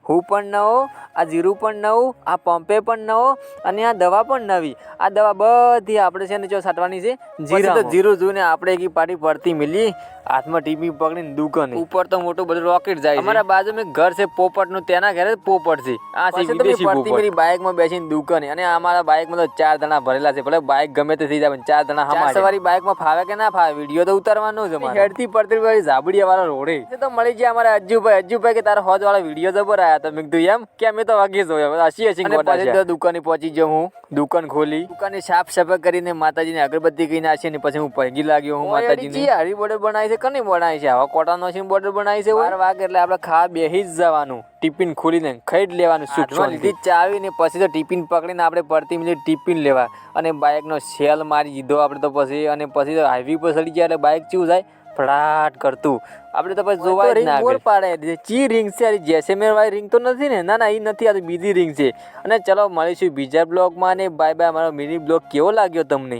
હું પણ નવો, આ જીરું પણ નવું, આ પંપે પણ નવો અને આ દવા પણ નવી. આ દવા બધી આપણે છે ને જો છાંટવાની છે જીરા. તો જીરું જોઈને આપણે એક પાટી પડતી મિલી, હાથમાં ટીપી પકડીને દુકાને ઉપર તો મોટું બધું રોકેટ જાય. અમારા બાજુમાં ઘર છે પોપટનું, તેના ઘરે પોપટ છે. આ છે વિદેશી પોપટ. મારી બાઇકમાં બેસીને દુકાને, અને અમારા બાઇકમાં તો 4 જણા ભરેલા છે. ભલે બાઇક ગમે તે થઈ જાય, 4 જણા હમારે. સવારી બાઇકમાં ફાવે કે ના ફાવે, વિડીયો તો ઉતારવાનો છે. હેડતી પડતી વાળી ઝાબડિયા વાળા રોડે તો મળી ગયા અમારા અજ્જુભાઈ કે તારા હોજ વાળા વિડીયો જબર આયા તો મેં કીધું એમ કે અમે તો વાગી જોયા હસી પછી તો દુકાને પહોંચી ગયો. હું દુકાન ખોલી, દુકાને સાફ સફાઈ કરીને માતાજીને અગરબત્તી કઈ નાખી ને પછી હું પૈકી લાગ્યો. હું માતાજીને હારી બોર્ડર બનાવી છે, કની બનાવી છે? આવા કોટાનો છે બોર્ડર બનાવી છે. 12 વાગે એટલે આપણે ખાવા બેસી જ જવાનું, ટિફિન ખોલીને ખાઈ જ લેવાનું. હાથમાં લીધી ચાવી ને પછી તો ટિફિન પકડીને આપણે પડતી મિનિટ ટિફિન લેવા અને બાઇકનો સેલ મારી દીધો આપણે તો પછી. અને પછી તો હાઈવે પર ચડી ગયા એટલે બાઇક ચેવું જાય ફટાટ કરતું. આપણે તો પછી જોવા જ ના બોલ પાડે ચી રિંગ છે. જેસેમેર વાળી રિંગ તો નથી ને? ના એ નથી, આ તો બીજી રિંગ છે. અને ચલો મળીશું બીજા બ્લોગમાં. અને બાય બાય. મારો મિની બ્લોગ કેવો લાગ્યો તમને?